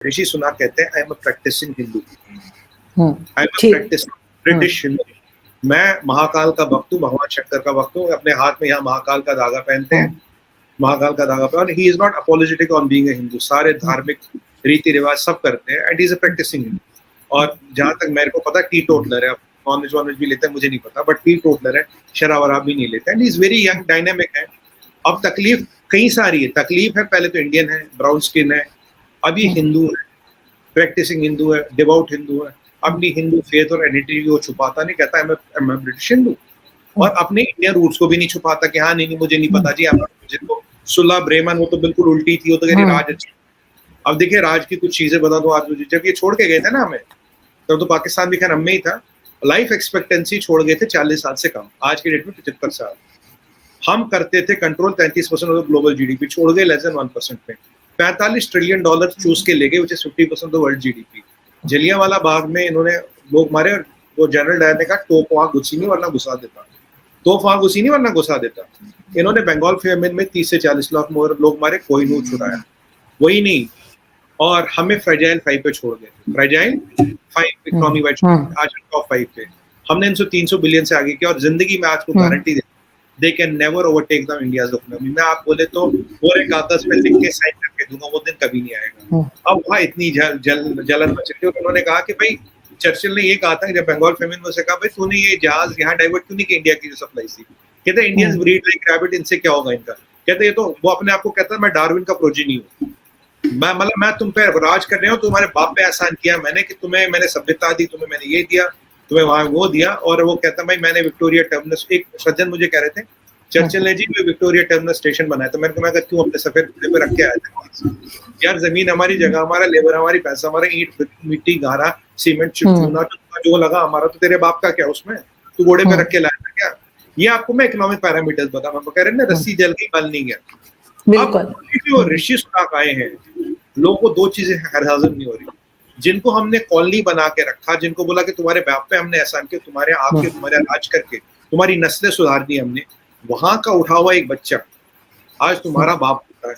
ऋषि सुनाक कहते हैं I am a practising Hindu, I am a ठीक। Practising British Hindu. मैं महाकाल का भक्त हूँ, भगवान शंकर का भक्त हूँ, अपने हाथ में यहाँ महाकाल का धागा पहनते हैं, महाकाल का धागा पहन। He is not apologetic on being a Hindu, सारे धार्मिक रीति रिवाज सब करते हैं, and he is a practising Hindu. और जहां तक मेरे को पता, टी टोटलर है, नॉनवेज वॉनवेज भी लेते हैं मुझे नहीं पता, बट टी टोटलर है, शराब वराब भी नहीं लेते, and he is very young, dynamic है। अब तकलीफ कई सारी है, तकलीफ है पहले तो इंडियन है, ब्राउन स्किन है, अब ये हिंदू है, प्रैक्टिसिंग हिंदू है, डिवोट हिंदू है, अपनी हिंदू फेथ और आइडेंटिटी को छुपाता नहीं, कहता है मैं ब्रिटिश हिंदू, और अपने इंडियन रूट्स को भी नहीं छुपाता कि हाँ नहीं मुझे नहीं पता जी, जिनको सुलह ब्रेमन वो तो बिल्कुल उल्टी थी, वो तो कह रही राज अच्छी। अब देखिए राज की कुछ चीजें बता दो आज, जब ये छोड़ के गए थे ना हमें, तब तो पाकिस्तान भी खैर हमें ही था, लाइफ एक्सपेक्टेंसी छोड़ गए थे 40 साल से कम, आज के डेट में 75 साल। हम करते थे कंट्रोल 33% ऑफ ग्लोबल जीडीपी, छोड़ गए लेस देन 1% पे। $45 ट्रिलियन चूस के ले गए, which is 50% of world GDP. Jallianwala Bagh में इन्होंने लोग मारे, वो जनरल डायर ने कहा तोप वहां घुसी नहीं वरना घुसा देता, तोप वहां घुसी नहीं वरना घुसा देता। इन्होंने बंगाल फेमिन में 30 से 40 लाख लोग मारे, कोई नहीं छुड़ाया, वही नहीं। और हमें फ्रेजाइल 5 पे छोड़ गए, फ्रेजाइल 5 इकोनॉमी वाइड, आज टॉप 5 पे। हमने इनसे 300 बिलियन से आगे किया, और जिंदगी में आज को guarantee they they can never overtake the India's economy। मैं आप बोले तो पूरे कागज पे लिख के साइन करके दूंगा, वो दिन कभी नहीं आएगा। अब वहाँ इतनी जलन मच रही है। उन्होंने कहा कि भाई, चर्चिल ने ये कहा था जब बंगाल फेमिन में से कहा, भाई तूने ये जहाज यहाँ डाइवर्ट क्यों नहीं किया, इंडिया की जो सप्लाई थी। कहते इंडियंस ब्रीड लाइक रैबिट, इनसे क्या होगा इनका। कहते ये तो वो अपने आप को कहता है मैं डार्विन का प्रोजीनी हूँ, मैं तुम पे राज कर रहा हूँ, तुम्हारे बाप पे एहसान किया मैंने कि तुम्हें मैंने सभ्यता दी, तुम्हें मैंने ये दिया, तुम्हें वहां वो दिया। और वो कहता भाई मैंने विक्टोरिया टर्मिनस, एक सज्जन मुझे कह रहे थे चर्चिल ने जी मैं विक्टोरिया टर्मिनस स्टेशन बनाया, तो मैंने कहा क्यों अपने सफेद कुत्ते पे रख के आया था। यार जमीन हमारी, जगह हमारा, लेबर हमारी, पैसा हमारा, ईंट मिट्टी गारा सीमेंट चूना जो लगा हमारा, तो तेरे बाप का क्या उसमें, तू घोड़े पे रख के लाया था क्या। ये आपको मैं इकोनॉमिक पैरामीटर्स बता, मैं कह रहे ना रस्सी जल गई बल नहीं गया। अब जो ऋषि सुनाक आए हैं, लोगों को दो चीजें हजम नहीं हो रही। जिनको हमने कॉलोनी बना के रखा, जिनको बोला कि तुम्हारे बाप पे हमने एहसान किया, तुम्हारे आपके तुम्हारे राज करके तुम्हारी नस्लें सुधार दी हमने, वहां का उठा हुआ एक बच्चा आज तुम्हारा बाप होता है।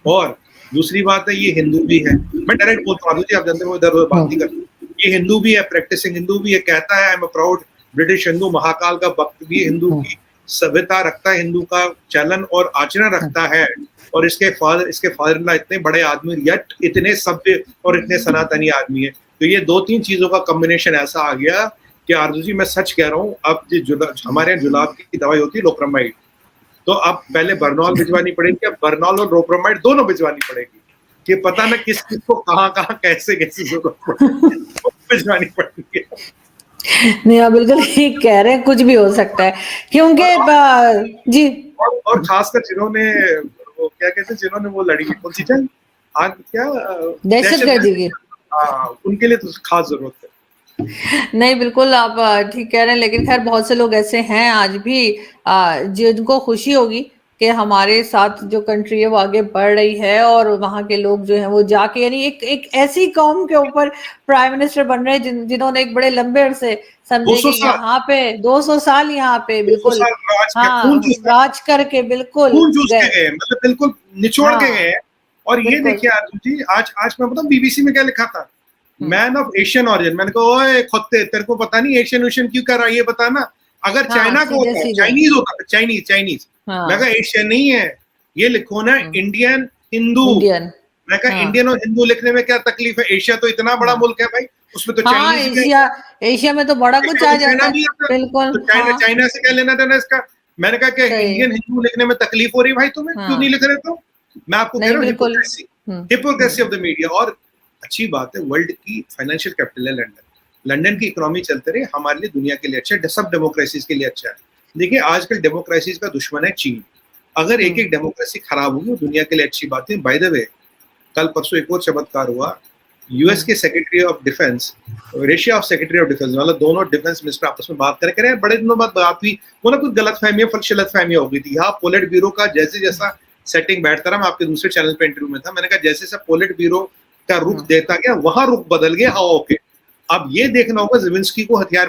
और दूसरी बात है ये हिंदू भी है, मैं डायरेक्ट बोलता हूँ, आप जानते हो इधर उधर बात नहीं करता, ये हिंदू भी है, प्रैक्टिसिंग हिंदू भी है, कहता है आई am a proud British Hindu, Mahakal का भक्त भी हिंदू की सभ्यता रखता है, हिंदू का चलन और आचरण रखता है। और इसके फादर इतने बड़े आदमी, यट इतने सभ्य और इतने सनातनी आदमी है। तो ये दो तीन चीजों का कॉम्बिनेशन ऐसा आ गया कि आरजू जी मैं सच कह रहा हूँ, अब हमारे यहाँ जुलाब की दवाई होती है लोप्रमाइड, तो अब पहले बर्नॉल भिजवानी पड़ेगी, अब बर्नॉल और लोप्रमाइड दोनों भिजवानी पड़ेगी, कि पता ना किस को कहाँ कैसे भिजवानी पड़ेगी। नहीं आप बिल्कुल ठीक कह रहे हैं, कुछ भी हो सकता है क्योंकि जी। और खासकर जिन्होंने वो क्या कहते हैं, जिन्होंने वो लड़ी कौन सी जंग, आग क्या दहशतगर्दी की, उनके लिए तो खास जरूरत है। नहीं बिल्कुल आप ठीक कह रहे हैं, लेकिन खैर बहुत से लोग ऐसे हैं आज भी जिनको खुशी होगी कि हमारे साथ जो कंट्री है वो आगे बढ़ रही है, और वहाँ के लोग जो हैं वो जाके, यानी एक ऐसी कौम के ऊपर प्राइम मिनिस्टर बन रहे हैं जिन्होंने एक बड़े लंबे अरसे समझे कि यहाँ पे 200 साल यहाँ पे बिल्कुल राज करके बिल्कुल मतलब बिल्कुल निचोड़ के गए। और ये देखिए अर्जुन जी, आज मैं बताऊं बीबीसी में क्या लिखा था, मैन ऑफ एशियन ऑरिजिन। मैंने कहा ओए खोते, तेरे को पता नहीं एशियन क्यों कर रहा है, ये बता ना। अगर चाइना को होता है, चाइनीज होता है, चाइनीज मैं कहा एशियन नहीं है, ये लिखो ना इंडियन हिंदू। मैं कहा इंडियन और हिंदू लिखने में क्या तकलीफ है, एशिया तो इतना बड़ा मुल्क है भाई, उसमें तो एशिया में तो बड़ा कुछ आ जाता है बिल्कुल। चाइना से क्या लेना देना इसका। मैंने कहा कि इंडियन हिंदू लिखने में तकलीफ हो रही भाई तुम्हें, क्यों नहीं लिख रहे? तो मैं आपको कह रहा हूँ हिपोक्रेसी ऑफ द मीडिया। और अच्छी बात है, वर्ल्ड की फाइनेंशियल कैपिटल है लंदन, लंदन की इकोनॉमी चलते रहे, हमारे लिए दुनिया के लिए अच्छा है, सब डेमोक्रेसीज के लिए अच्छा है। देखिए आजकल डेमोक्रेसीज का दुश्मन है चीन, अगर एक एक डेमोक्रेसी खराब होगी दुनिया के लिए अच्छी बात है। बाय द वे कल परसों एक और चमत्कार हुआ, यूएस के secretary of defence, Russia of secretary of defence, मतलब दोनों डिफेंस मिनिस्टर आपस में बात करें, कह रहे हैं बड़े दिनों बाद बात हुई, वो ना कुछ गलतफहमियां हो गई थी। यहाँ पोलिट ब्यूरो का जैसा सेटिंग बैठता रहा, मैं आपके दूसरे चैनल पे इंटरव्यू में था, मैंने कहा जैसे पोलिट ब्यूरो का रुख देता गया, वहां रुख बदल गया हवाओं के। अब ये देखना होगा ज़ेलेंस्की को हथियार